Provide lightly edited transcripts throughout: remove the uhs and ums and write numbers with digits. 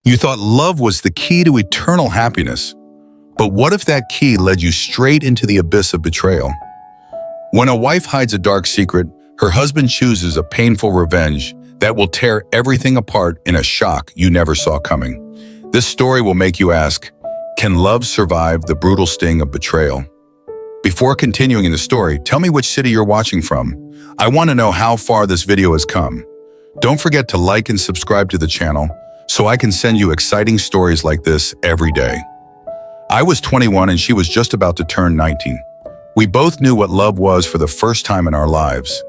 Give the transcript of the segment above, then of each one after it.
You thought love was the key to eternal happiness. But what if that key led you straight into the abyss of betrayal? When a wife hides a dark secret, her husband chooses a painful revenge that will tear everything apart in a shock you never saw coming. This story will make you ask, can love survive the brutal sting of betrayal? Before continuing in the story, tell me which city you're watching from. I want to know how far this video has come. Don't forget to like and subscribe to the channel so I can send you exciting stories like this every day. I was 21 and she was just about to turn 19. We both knew what love was for the first time in our lives.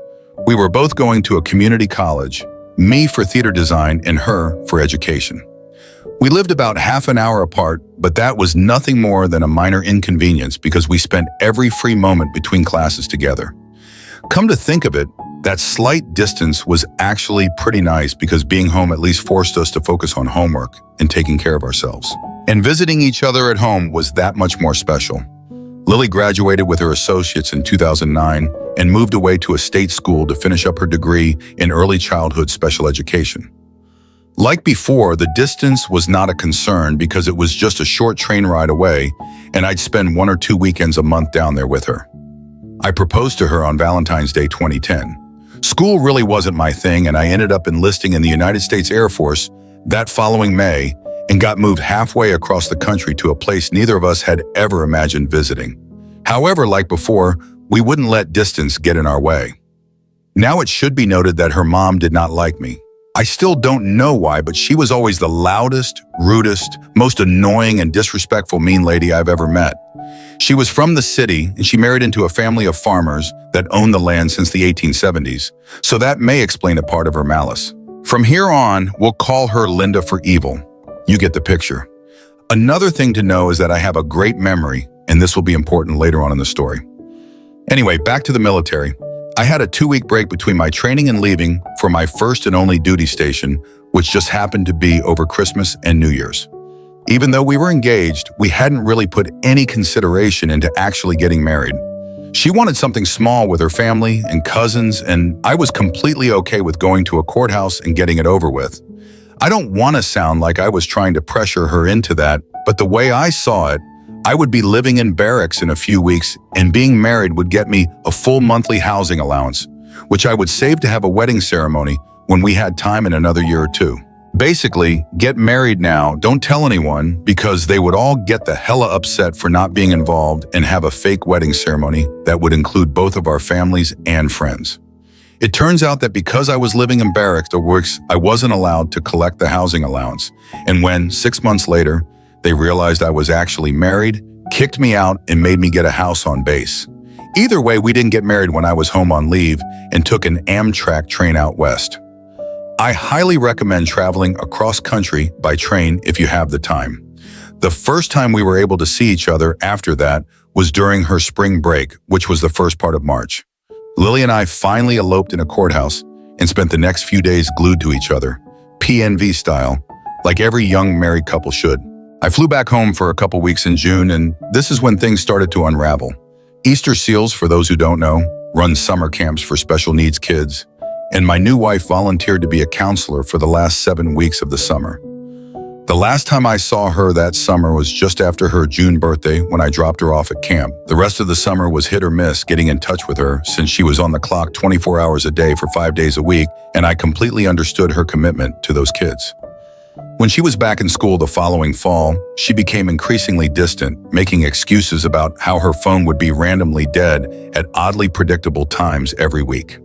We were both going to a community college, me for theater design and her for education. We lived about half an hour apart, but that was nothing more than a minor inconvenience because we spent every free moment between classes together. Come to think of it, that slight distance was actually pretty nice because being home at least forced us to focus on homework and taking care of ourselves. And visiting each other at home was that much more special. Lily graduated with her associates in 2009 and moved away to a state school to finish up her degree in early childhood special education. Like before, the distance was not a concern because it was just a short train ride away, and I'd spend 1 or 2 weekends a month down there with her. I proposed to her on Valentine's Day 2010. School really wasn't my thing, and I ended up enlisting in the United States Air Force that following May and got moved halfway across the country to a place neither of us had ever imagined visiting. However, like before, we wouldn't let distance get in our way. Now it should be noted that her mom did not like me. I still don't know why, but she was always the loudest, rudest, most annoying and disrespectful mean lady I've ever met. She was from the city and she married into a family of farmers that owned the land since the 1870s, so that may explain a part of her malice. From here on, we'll call her Linda for evil. You get the picture. Another thing to know is that I have a great memory, and this will be important later on in the story. Anyway, back to the military. I had a 2-week break between my training and leaving for my first and only duty station, which just happened to be over Christmas and New Year's. Even though we were engaged, we hadn't really put any consideration into actually getting married. She wanted something small with her family and cousins, and I was completely okay with going to a courthouse and getting it over with. I don't want to sound like I was trying to pressure her into that, but the way I saw it, I would be living in barracks in a few weeks, and being married would get me a full monthly housing allowance, which I would save to have a wedding ceremony when we had time in another year or two. Basically, get married now, don't tell anyone, because they would all get the hella upset for not being involved and have a fake wedding ceremony that would include both of our families and friends. It turns out that because I was living in barracks, I wasn't allowed to collect the housing allowance, and when, 6 months later, they realized I was actually married, kicked me out, and made me get a house on base. Either way, we didn't get married when I was home on leave and took an Amtrak train out west. I highly recommend traveling across country by train if you have the time. The first time we were able to see each other after that was during her spring break, which was the first part of March. Lily and I finally eloped in a courthouse and spent the next few days glued to each other, PNV style, like every young married couple should. I flew back home for a couple weeks in June, and this is when things started to unravel. Easter Seals, for those who don't know, runs summer camps for special needs kids, and my new wife volunteered to be a counselor for the last 7 weeks of the summer. The last time I saw her that summer was just after her June birthday when I dropped her off at camp. The rest of the summer was hit or miss getting in touch with her since she was on the clock 24 hours a day for 5 days a week, and I completely understood her commitment to those kids. When she was back in school the following fall, she became increasingly distant, making excuses about how her phone would be randomly dead at oddly predictable times every week.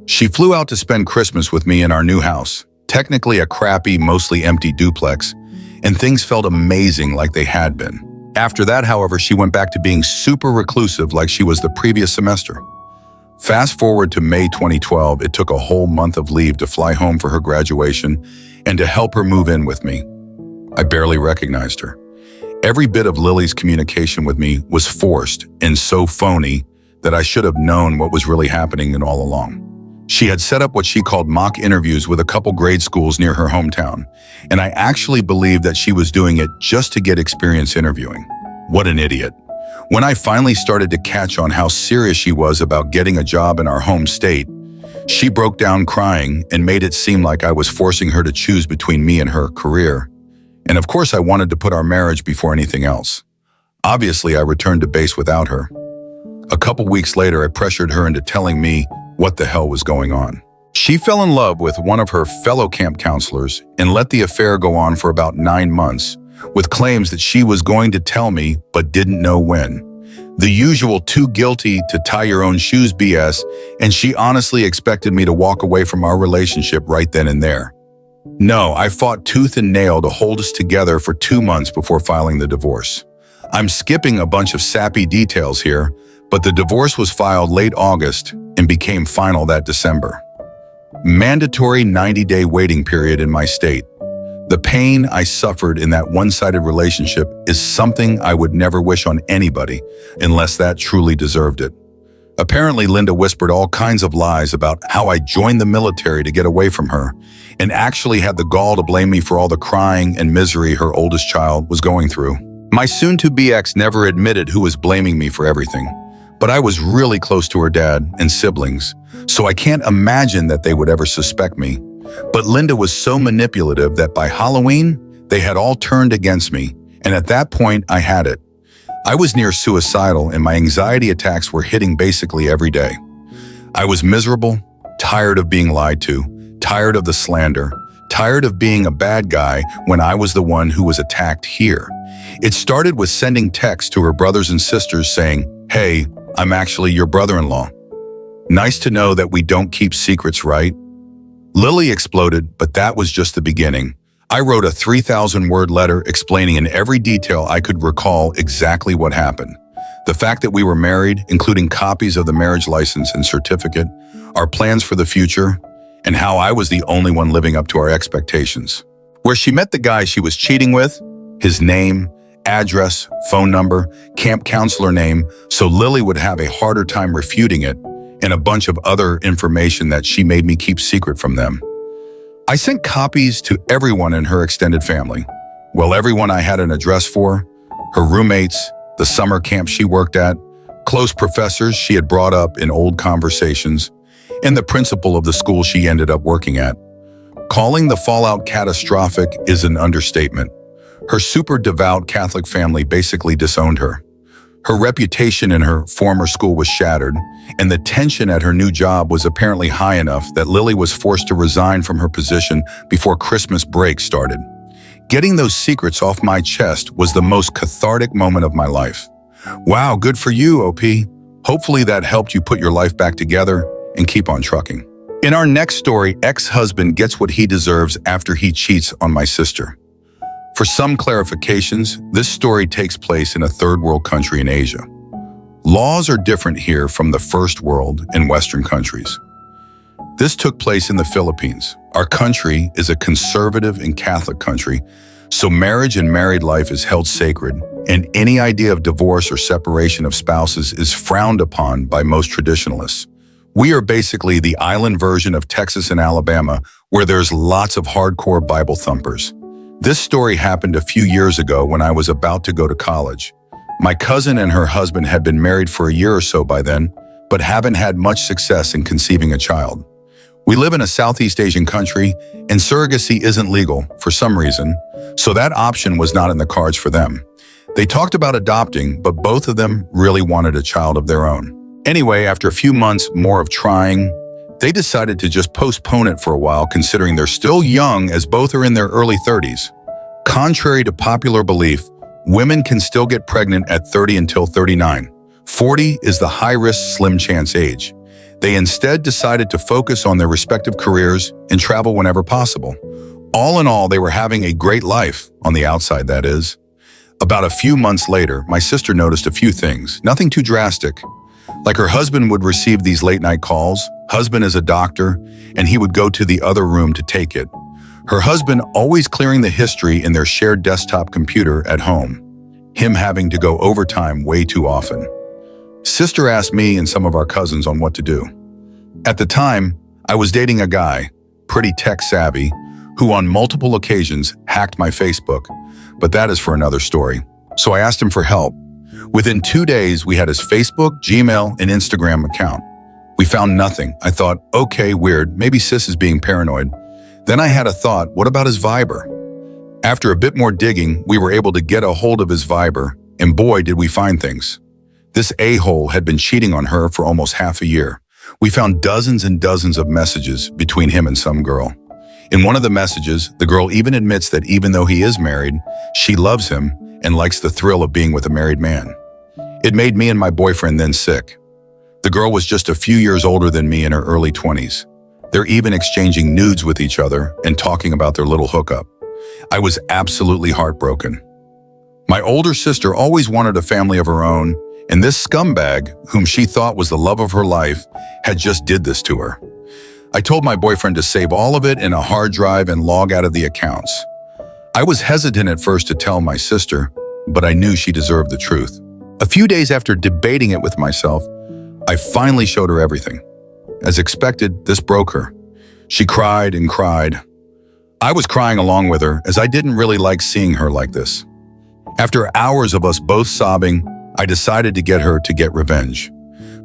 She flew out to spend Christmas with me in our new house, technically a crappy, mostly empty duplex, and things felt amazing like they had been. After that, however, she went back to being super reclusive like she was the previous semester. Fast forward to May 2012, it took a whole month of leave to fly home for her graduation and to help her move in with me. I barely recognized her. Every bit of Lily's communication with me was forced and so phony that I should have known what was really happening all along. She had set up what she called mock interviews with a couple grade schools near her hometown, and I actually believed that she was doing it just to get experience interviewing. What an idiot. When I finally started to catch on how serious she was about getting a job in our home state, she broke down crying and made it seem like I was forcing her to choose between me and her career. And of course, I wanted to put our marriage before anything else. Obviously, I returned to base without her. A couple weeks later, I pressured her into telling me what the hell was going on. She fell in love with one of her fellow camp counselors and let the affair go on for about 9 months, with claims that she was going to tell me but didn't know when. The usual too guilty to tie your own shoes BS, and she honestly expected me to walk away from our relationship right then and there. No, I fought tooth and nail to hold us together for 2 months before filing the divorce. I'm skipping a bunch of sappy details here, but the divorce was filed late August and became final that December. Mandatory 90-day waiting period in my state. The pain I suffered in that one-sided relationship is something I would never wish on anybody unless that truly deserved it. Apparently, Linda whispered all kinds of lies about how I joined the military to get away from her and actually had the gall to blame me for all the crying and misery her oldest child was going through. My soon-to-be ex never admitted who was blaming me for everything, but I was really close to her dad and siblings, so I can't imagine that they would ever suspect me. But Linda was so manipulative that by Halloween, they had all turned against me, and at that point, I had it. I was near suicidal and my anxiety attacks were hitting basically every day. I was miserable, tired of being lied to, tired of the slander, tired of being a bad guy when I was the one who was attacked here. It started with sending texts to her brothers and sisters saying, "Hey, I'm actually your brother-in-law. Nice to know that we don't keep secrets, right?" Lily exploded, but that was just the beginning. I wrote a 3,000-word letter explaining in every detail I could recall exactly what happened. The fact that we were married, including copies of the marriage license and certificate, our plans for the future, and how I was the only one living up to our expectations. Where she met the guy she was cheating with, his name, address, phone number, camp counselor name, so Lily would have a harder time refuting it, and a bunch of other information that she made me keep secret from them. I sent copies to everyone in her extended family. Well, everyone I had an address for, her roommates, the summer camp she worked at, close professors she had brought up in old conversations, and the principal of the school she ended up working at. Calling the fallout catastrophic is an understatement. Her super devout Catholic family basically disowned her. Her reputation in her former school was shattered, and the tension at her new job was apparently high enough that Lily was forced to resign from her position before Christmas break started. Getting those secrets off my chest was the most cathartic moment of my life. Wow, good for you, OP. Hopefully that helped you put your life back together and keep on trucking. In our next story, ex-husband gets what he deserves after he cheats on my sister. For some clarifications, this story takes place in a third world country in Asia. Laws are different here from the first world in Western countries. This took place in the Philippines. Our country is a conservative and Catholic country, so marriage and married life is held sacred, and any idea of divorce or separation of spouses is frowned upon by most traditionalists. We are basically the island version of Texas and Alabama, where there's lots of hardcore Bible thumpers. This story happened a few years ago when I was about to go to college. My cousin and her husband had been married for a year or so by then, but haven't had much success in conceiving a child. We live in a Southeast Asian country, and surrogacy isn't legal for some reason, so that option was not in the cards for them. They talked about adopting, but both of them really wanted a child of their own. Anyway, after a few months more of trying, they decided to just postpone it for a while, considering they're still young as both are in their early 30s. Contrary to popular belief, women can still get pregnant at 30 until 39. 40 is the high-risk, slim chance age. They instead decided to focus on their respective careers and travel whenever possible. All in all, they were having a great life, on the outside that is. About a few months later, my sister noticed a few things, nothing too drastic. Like her husband would receive these late-night calls. Husband is a doctor, and he would go to the other room to take it. Her husband always clearing the history in their shared desktop computer at home. Him having to go overtime way too often. Sister asked me and some of our cousins on what to do. At the time, I was dating a guy, pretty tech-savvy, who on multiple occasions hacked my Facebook, but that is for another story. So I asked him for help. Within 2 days, we had his Facebook, Gmail, and Instagram account. We found nothing. I thought, okay, weird, maybe sis is being paranoid. Then I had a thought, what about his Viber? After a bit more digging, we were able to get a hold of his Viber, and boy, did we find things. This a-hole had been cheating on her for almost half a year. We found dozens and dozens of messages between him and some girl. In one of the messages, the girl even admits that even though he is married, she loves him and likes the thrill of being with a married man. It made me and my boyfriend then sick. The girl was just a few years older than me in her early 20s. They're even exchanging nudes with each other and talking about their little hookup. I was absolutely heartbroken. My older sister always wanted a family of her own, and this scumbag, whom she thought was the love of her life, had just did this to her. I told my boyfriend to save all of it in a hard drive and log out of the accounts. I was hesitant at first to tell my sister, but I knew she deserved the truth. A few days after debating it with myself, I finally showed her everything. As expected, this broke her. She cried and cried. I was crying along with her, as I didn't really like seeing her like this. After hours of us both sobbing, I decided to get her to get revenge.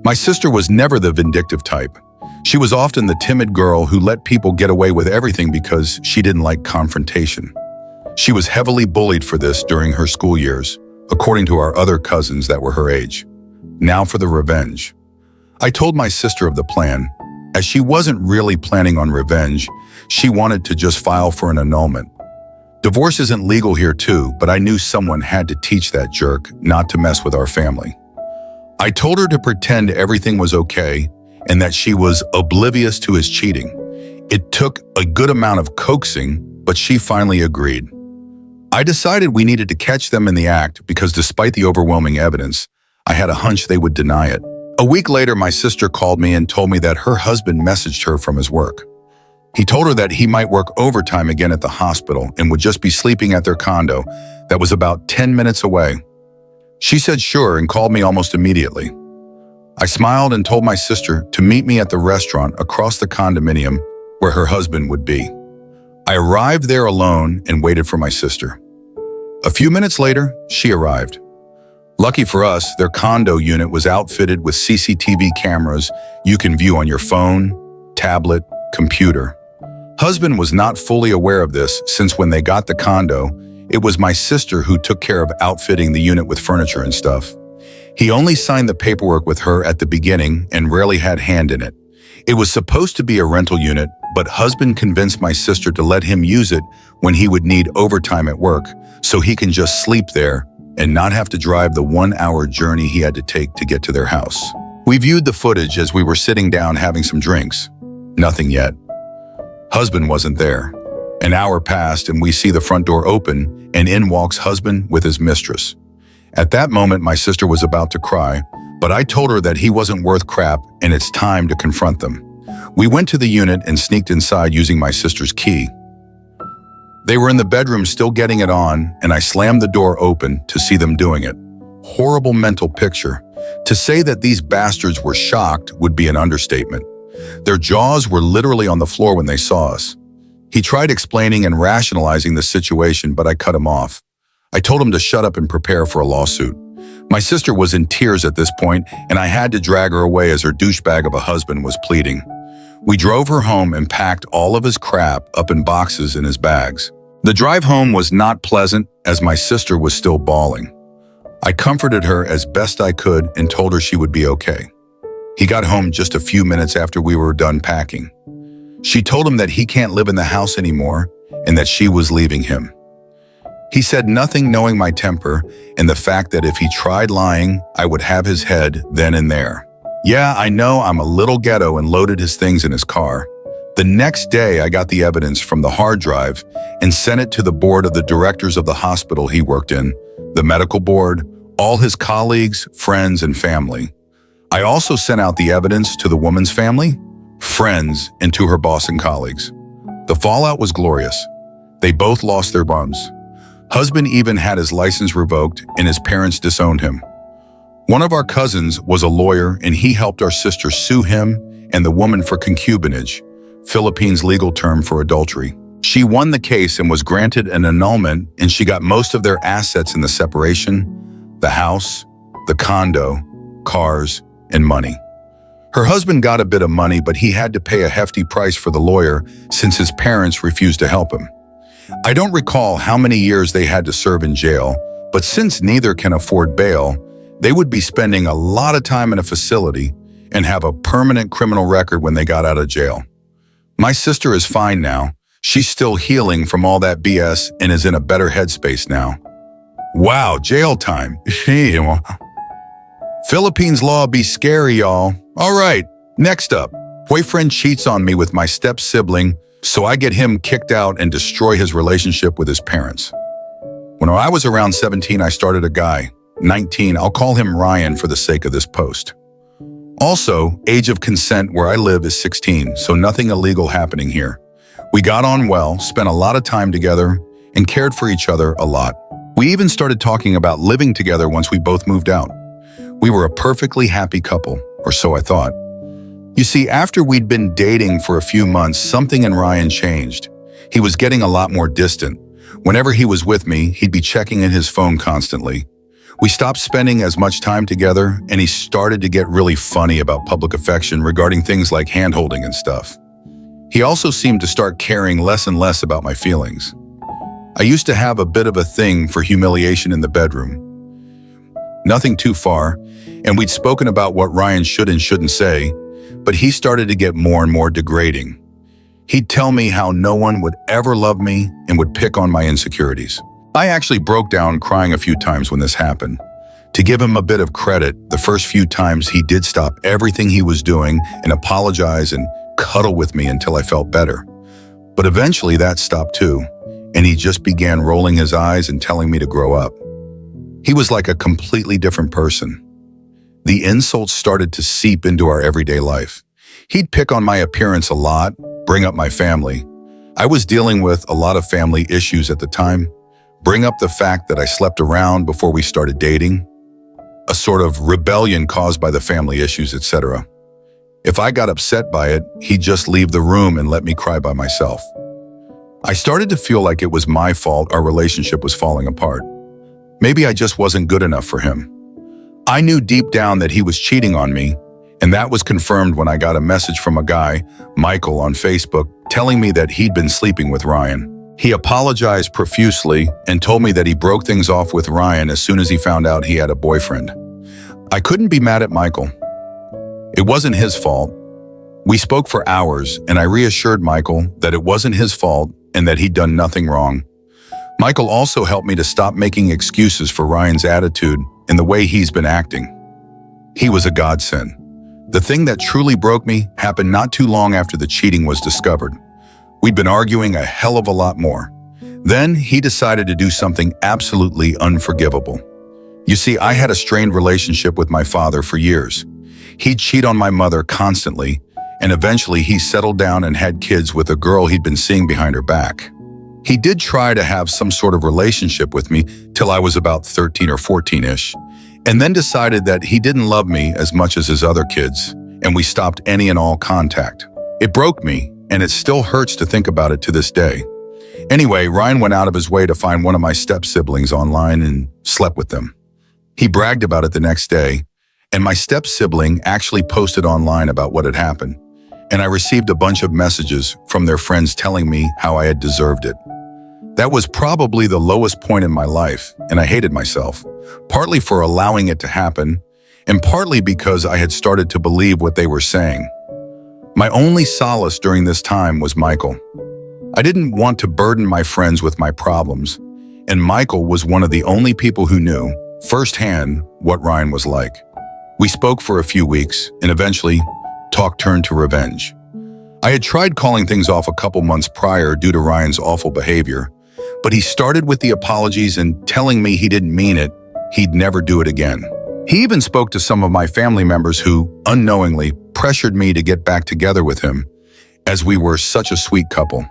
My sister was never the vindictive type. She was often the timid girl who let people get away with everything because she didn't like confrontation. She was heavily bullied for this during her school years, according to our other cousins that were her age. Now for the revenge. I told my sister of the plan. As she wasn't really planning on revenge, she wanted to just file for an annulment. Divorce isn't legal here too, but I knew someone had to teach that jerk not to mess with our family. I told her to pretend everything was okay and that she was oblivious to his cheating. It took a good amount of coaxing, but she finally agreed. I decided we needed to catch them in the act because despite the overwhelming evidence, I had a hunch they would deny it. A week later, my sister called me and told me that her husband messaged her from his work. He told her that he might work overtime again at the hospital and would just be sleeping at their condo that was about 10 minutes away. She said sure and called me almost immediately. I smiled and told my sister to meet me at the restaurant across the condominium where her husband would be. I arrived there alone and waited for my sister. A few minutes later, she arrived. Lucky for us, their condo unit was outfitted with CCTV cameras you can view on your phone, tablet, computer. Husband was not fully aware of this since when they got the condo, it was my sister who took care of outfitting the unit with furniture and stuff. He only signed the paperwork with her at the beginning and rarely had hand in it. It was supposed to be a rental unit, but husband convinced my sister to let him use it when he would need overtime at work so he can just sleep there and not have to drive the 1-hour journey he had to take to get to their house. We viewed the footage as we were sitting down having some drinks. Nothing yet. Husband wasn't there. An hour passed and we see the front door open and in walks husband with his mistress. At that moment, my sister was about to cry, but I told her that he wasn't worth crap and it's time to confront them. We went to the unit and sneaked inside using my sister's key. They were in the bedroom still getting it on, and I slammed the door open to see them doing it. Horrible mental picture. To say that these bastards were shocked would be an understatement. Their jaws were literally on the floor when they saw us. He tried explaining and rationalizing the situation, but I cut him off. I told him to shut up and prepare for a lawsuit. My sister was in tears at this point, and I had to drag her away as her douchebag of a husband was pleading. We drove her home and packed all of his crap up in boxes in his bags. The drive home was not pleasant as my sister was still bawling. I comforted her as best I could and told her she would be okay. He got home just a few minutes after we were done packing. She told him that he can't live in the house anymore and that she was leaving him. He said nothing, knowing my temper and the fact that if he tried lying, I would have his head then and there. Yeah, I know I'm a little ghetto and loaded his things in his car. The next day, I got the evidence from the hard drive and sent it to the board of the directors of the hospital he worked in, the medical board, all his colleagues, friends, and family. I also sent out the evidence to the woman's family, friends, and to her boss and colleagues. The fallout was glorious. They both lost their bums. Husband even had his license revoked and his parents disowned him. One of our cousins was a lawyer and he helped our sister sue him and the woman for concubinage, Philippines legal term for adultery. She won the case and was granted an annulment, and she got most of their assets in the separation, the house, the condo, cars, and money. Her husband got a bit of money, but he had to pay a hefty price for the lawyer since his parents refused to help him. I don't recall how many years they had to serve in jail, but since neither can afford bail, they would be spending a lot of time in a facility and have a permanent criminal record when they got out of jail. My sister is fine now. She's still healing from all that BS and is in a better headspace now. Wow, jail time. Philippines law be scary, y'all. All right, next up. Boyfriend cheats on me with my step-sibling, so I get him kicked out and destroy his relationship with his parents. When I was around 17, I started a guy. 19, I'll call him Ryan for the sake of this post. Also, age of consent where I live is 16, so nothing illegal happening here. We got on well, spent a lot of time together, and cared for each other a lot. We even started talking about living together once we both moved out. We were a perfectly happy couple, or so I thought. You see, after we'd been dating for a few months, something in Ryan changed. He was getting a lot more distant. Whenever he was with me, he'd be checking in his phone constantly. We stopped spending as much time together, and he started to get really funny about public affection regarding things like hand-holding and stuff. He also seemed to start caring less and less about my feelings. I used to have a bit of a thing for humiliation in the bedroom. Nothing too far, and we'd spoken about what Ryan should and shouldn't say, but he started to get more and more degrading. He'd tell me how no one would ever love me and would pick on my insecurities. I actually broke down crying a few times when this happened. To give him a bit of credit, the first few times he did stop everything he was doing and apologize and cuddle with me until I felt better. But eventually that stopped too, and he just began rolling his eyes and telling me to grow up. He was like a completely different person. The insults started to seep into our everyday life. He'd pick on my appearance a lot, bring up my family. I was dealing with a lot of family issues at the time. Bring up the fact that I slept around before we started dating, a sort of rebellion caused by the family issues, etc. If I got upset by it, he'd just leave the room and let me cry by myself. I started to feel like it was my fault our relationship was falling apart. Maybe I just wasn't good enough for him. I knew deep down that he was cheating on me, and that was confirmed when I got a message from a guy, Michael, on Facebook, telling me that he'd been sleeping with Ryan. He apologized profusely and told me that he broke things off with Ryan as soon as he found out he had a boyfriend. I couldn't be mad at Michael. It wasn't his fault. We spoke for hours, and I reassured Michael that it wasn't his fault and that he'd done nothing wrong. Michael also helped me to stop making excuses for Ryan's attitude and the way he's been acting. He was a godsend. The thing that truly broke me happened not too long after the cheating was discovered. We'd been arguing a hell of a lot more. Then he decided to do something absolutely unforgivable. You see, I had a strained relationship with my father for years. He'd cheat on my mother constantly, and eventually he settled down and had kids with a girl he'd been seeing behind her back. He did try to have some sort of relationship with me till I was about 13 or 14-ish, and then decided that he didn't love me as much as his other kids, and we stopped any and all contact. It broke me, and it still hurts to think about it to this day. Anyway, Ryan went out of his way to find one of my step-siblings online and slept with them. He bragged about it the next day, and my step-sibling actually posted online about what had happened, and I received a bunch of messages from their friends telling me how I had deserved it. That was probably the lowest point in my life, and I hated myself, partly for allowing it to happen, and partly because I had started to believe what they were saying. My only solace during this time was Michael. I didn't want to burden my friends with my problems, and Michael was one of the only people who knew, firsthand, what Ryan was like. We spoke for a few weeks, and eventually, talk turned to revenge. I had tried calling things off a couple months prior due to Ryan's awful behavior, but he started with the apologies and telling me he didn't mean it, he'd never do it again. He even spoke to some of my family members who, unknowingly, pressured me to get back together with him, as we were such a sweet couple.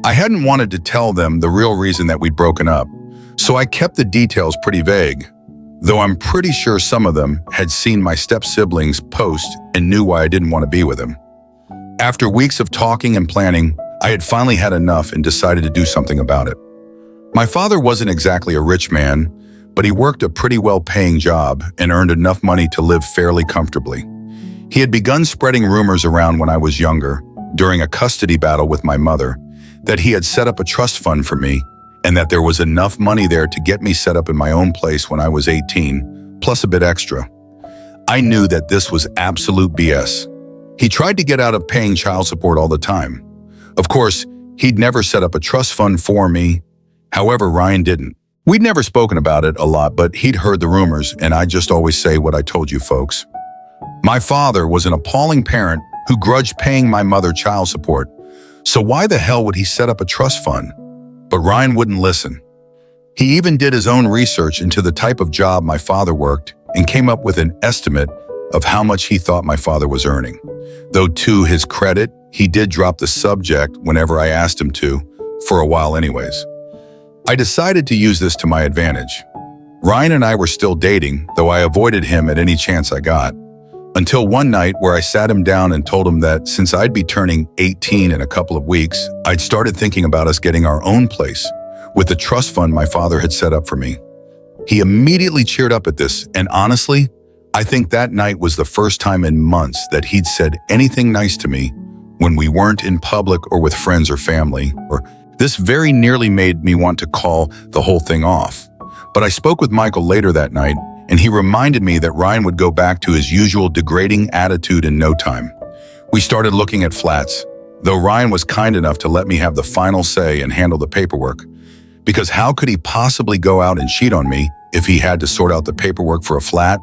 I hadn't wanted to tell them the real reason that we'd broken up, so I kept the details pretty vague, though I'm pretty sure some of them had seen my step-siblings post and knew why I didn't want to be with him. After weeks of talking and planning, I had finally had enough and decided to do something about it. My father wasn't exactly a rich man, but he worked a pretty well-paying job and earned enough money to live fairly comfortably. He had begun spreading rumors around when I was younger, during a custody battle with my mother, that he had set up a trust fund for me and that there was enough money there to get me set up in my own place when I was 18, plus a bit extra. I knew that this was absolute BS. He tried to get out of paying child support all the time. Of course, he'd never set up a trust fund for me. However, Ryan didn't. We'd never spoken about it a lot, but he'd heard the rumors, and I just always say what I told you folks. My father was an appalling parent who grudged paying my mother child support. So why the hell would he set up a trust fund? But Ryan wouldn't listen. He even did his own research into the type of job my father worked and came up with an estimate of how much he thought my father was earning. Though to his credit, he did drop the subject whenever I asked him to, for a while anyways. I decided to use this to my advantage. Ryan and I were still dating, though I avoided him at any chance I got. Until one night where I sat him down and told him that since I'd be turning 18 in a couple of weeks, I'd started thinking about us getting our own place with the trust fund my father had set up for me. He immediately cheered up at this, and honestly, I think that night was the first time in months that he'd said anything nice to me when we weren't in public or with friends or family, or this very nearly made me want to call the whole thing off. But I spoke with Michael later that night, and he reminded me that Ryan would go back to his usual degrading attitude in no time. We started looking at flats, though Ryan was kind enough to let me have the final say and handle the paperwork. Because how could he possibly go out and cheat on me if he had to sort out the paperwork for a flat?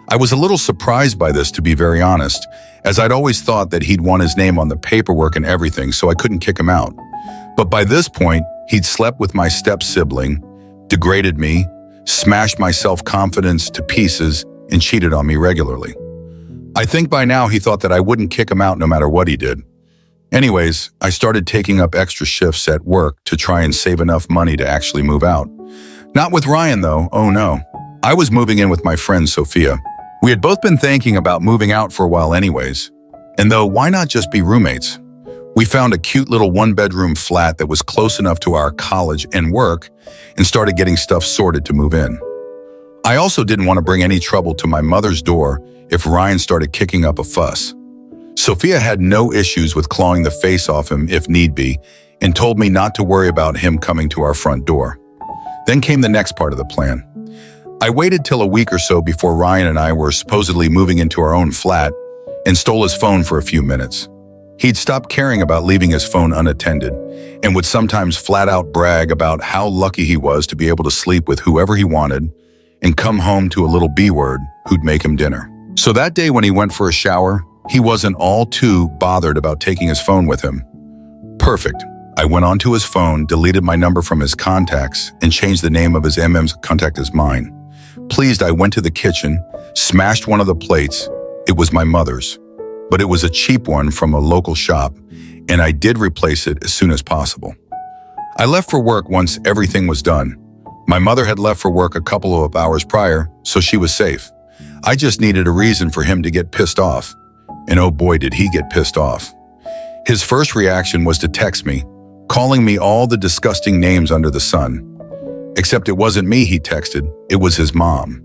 I was a little surprised by this, to be very honest, as I'd always thought that he'd want his name on the paperwork and everything, so I couldn't kick him out. But by this point, he'd slept with my step-sibling, degraded me, smashed my self-confidence to pieces, and cheated on me regularly. I think by now he thought that I wouldn't kick him out no matter what he did. Anyways, I started taking up extra shifts at work to try and save enough money to actually move out. Not with Ryan though, oh no. I was moving in with my friend Sophia. We had both been thinking about moving out for a while anyways. And though, why not just be roommates? We found a cute little one-bedroom flat that was close enough to our college and work and started getting stuff sorted to move in. I also didn't want to bring any trouble to my mother's door if Ryan started kicking up a fuss. Sophia had no issues with clawing the face off him if need be and told me not to worry about him coming to our front door. Then came the next part of the plan. I waited till a week or so before Ryan and I were supposedly moving into our own flat and stole his phone for a few minutes. He'd stopped caring about leaving his phone unattended and would sometimes flat out brag about how lucky he was to be able to sleep with whoever he wanted and come home to a little B-word who'd make him dinner. So that day when he went for a shower, he wasn't all too bothered about taking his phone with him. Perfect. I went onto his phone, deleted my number from his contacts, and changed the name of his MM's contact as mine. Pleased, I went to the kitchen, smashed one of the plates. It was my mother's, but it was a cheap one from a local shop, and I did replace it as soon as possible. I left for work once everything was done. My mother had left for work a couple of hours prior, so she was safe. I just needed a reason for him to get pissed off. And oh boy, did he get pissed off. His first reaction was to text me, calling me all the disgusting names under the sun. Except it wasn't me he texted, it was his mom.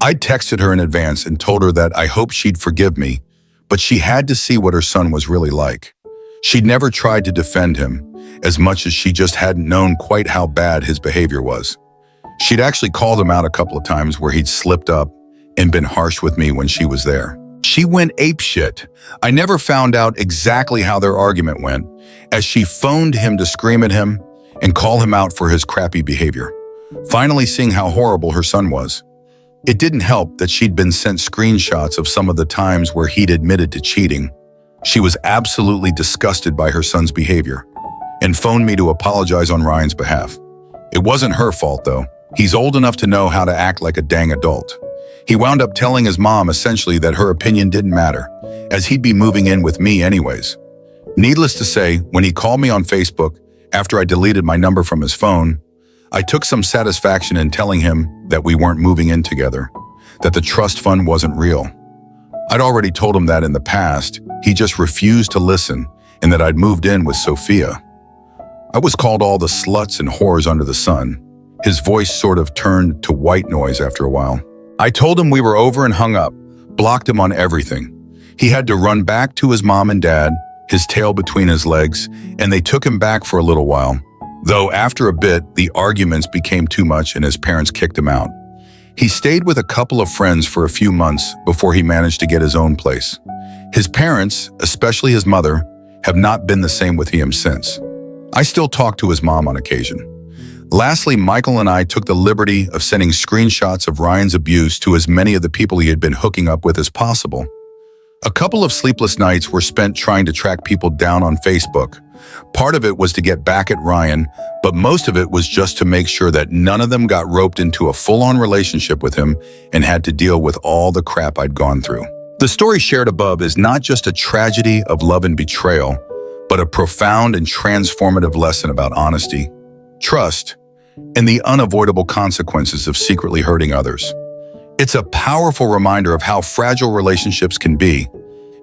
I texted her in advance and told her that I hoped she'd forgive me, but she had to see what her son was really like. She'd never tried to defend him, as much as she just hadn't known quite how bad his behavior was. She'd actually called him out a couple of times where he'd slipped up and been harsh with me when she was there. She went apeshit. I never found out exactly how their argument went, as she phoned him to scream at him and call him out for his crappy behavior, finally seeing how horrible her son was. It didn't help that she'd been sent screenshots of some of the times where he'd admitted to cheating. She was absolutely disgusted by her son's behavior and phoned me to apologize on Ryan's behalf. It wasn't her fault though. He's old enough to know how to act like a dang adult. He wound up telling his mom essentially that her opinion didn't matter, as he'd be moving in with me anyways. Needless to say, when he called me on Facebook after I deleted my number from his phone, I took some satisfaction in telling him that we weren't moving in together, that the trust fund wasn't real. I'd already told him that in the past, he just refused to listen, and that I'd moved in with Sophia. I was called all the sluts and whores under the sun. His voice sort of turned to white noise after a while. I told him we were over and hung up, blocked him on everything. He had to run back to his mom and dad, his tail between his legs, and they took him back for a little while. Though after a bit, the arguments became too much and his parents kicked him out. He stayed with a couple of friends for a few months before he managed to get his own place. His parents, especially his mother, have not been the same with him since. I still talk to his mom on occasion. Lastly, Michael and I took the liberty of sending screenshots of Ryan's abuse to as many of the people he had been hooking up with as possible. A couple of sleepless nights were spent trying to track people down on Facebook. Part of it was to get back at Ryan, but most of it was just to make sure that none of them got roped into a full-on relationship with him and had to deal with all the crap I'd gone through. The story shared above is not just a tragedy of love and betrayal, but a profound and transformative lesson about honesty, trust, and the unavoidable consequences of secretly hurting others. It's a powerful reminder of how fragile relationships can be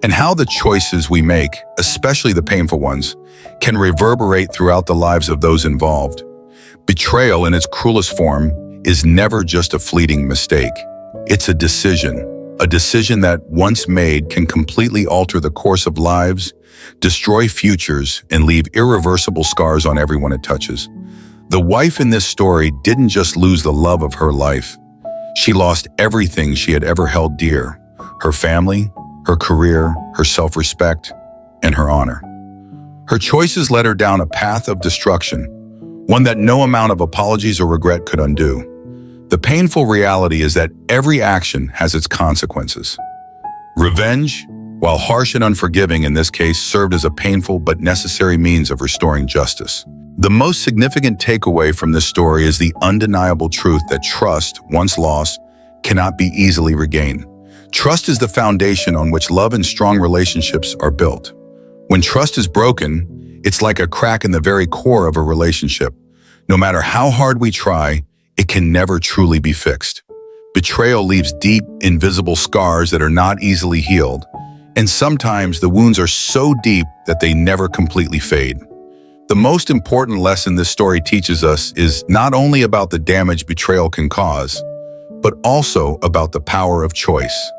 and how the choices we make, especially the painful ones, can reverberate throughout the lives of those involved. Betrayal in its cruelest form is never just a fleeting mistake. It's a decision that once made can completely alter the course of lives, destroy futures, and leave irreversible scars on everyone it touches. The wife in this story didn't just lose the love of her life. She lost everything she had ever held dear: her family, her career, her self-respect, and her honor. Her choices led her down a path of destruction, one that no amount of apologies or regret could undo. The painful reality is that every action has its consequences. Revenge, while harsh and unforgiving in this case, served as a painful but necessary means of restoring justice. The most significant takeaway from this story is the undeniable truth that trust, once lost, cannot be easily regained. Trust is the foundation on which love and strong relationships are built. When trust is broken, it's like a crack in the very core of a relationship. No matter how hard we try, it can never truly be fixed. Betrayal leaves deep, invisible scars that are not easily healed, and sometimes the wounds are so deep that they never completely fade. The most important lesson this story teaches us is not only about the damage betrayal can cause, but also about the power of choice.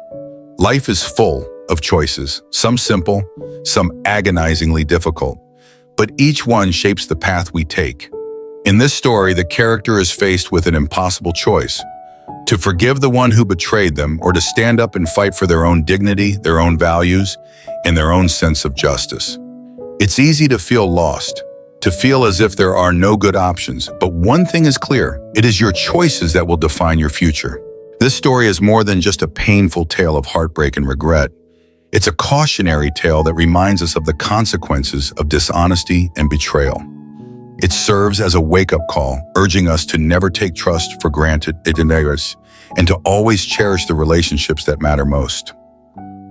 Life is full of choices, some simple, some agonizingly difficult, but each one shapes the path we take. In this story, the character is faced with an impossible choice: to forgive the one who betrayed them, or to stand up and fight for their own dignity, their own values, and their own sense of justice. It's easy to feel lost, to feel as if there are no good options, but one thing is clear: it is your choices that will define your future. This story is more than just a painful tale of heartbreak and regret. It's a cautionary tale that reminds us of the consequences of dishonesty and betrayal. It serves as a wake-up call, urging us to never take trust for granted and to always cherish the relationships that matter most.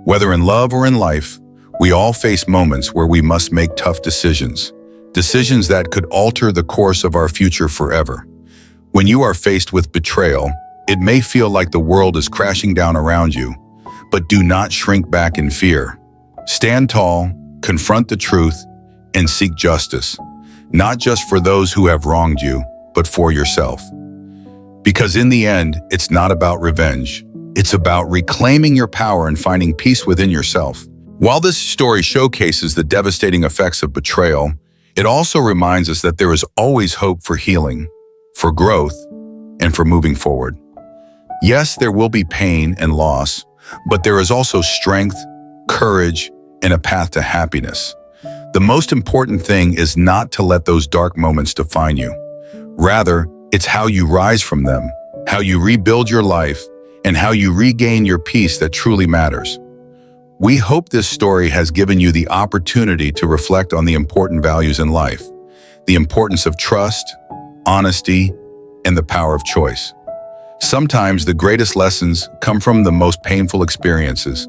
Whether in love or in life, we all face moments where we must make tough decisions that could alter the course of our future forever. When you are faced with betrayal, it may feel like the world is crashing down around you, but do not shrink back in fear. Stand tall, confront the truth, and seek justice, not just for those who have wronged you, but for yourself. Because in the end, it's not about revenge. It's about reclaiming your power and finding peace within yourself. While this story showcases the devastating effects of betrayal, it also reminds us that there is always hope for healing, for growth, and for moving forward. Yes, there will be pain and loss, but there is also strength, courage, and a path to happiness. The most important thing is not to let those dark moments define you. Rather, it's how you rise from them, how you rebuild your life, and how you regain your peace that truly matters. We hope this story has given you the opportunity to reflect on the important values in life, the importance of trust, honesty, and the power of choice. Sometimes the greatest lessons come from the most painful experiences,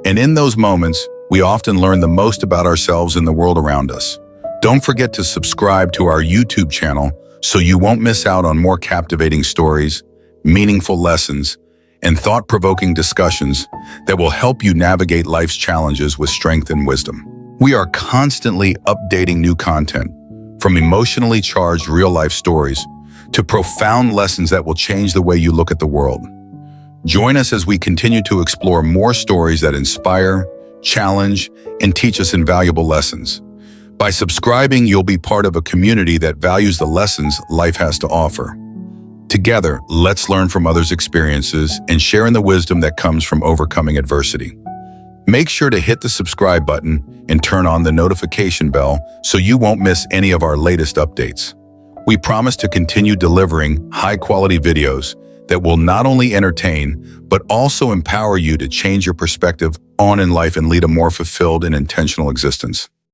and in those moments, we often learn the most about ourselves and the world around us. Don't forget to subscribe to our YouTube channel so you won't miss out on more captivating stories, meaningful lessons, and thought-provoking discussions that will help you navigate life's challenges with strength and wisdom. We are constantly updating new content, from emotionally charged real-life stories to profound lessons that will change the way you look at the world. Join us as we continue to explore more stories that inspire, challenge, and teach us invaluable lessons. By subscribing, you'll be part of a community that values the lessons life has to offer. Together, let's learn from others' experiences and share in the wisdom that comes from overcoming adversity. Make sure to hit the subscribe button and turn on the notification bell so you won't miss any of our latest updates. We promise to continue delivering high-quality videos that will not only entertain, but also empower you to change your perspective on in life and lead a more fulfilled and intentional existence.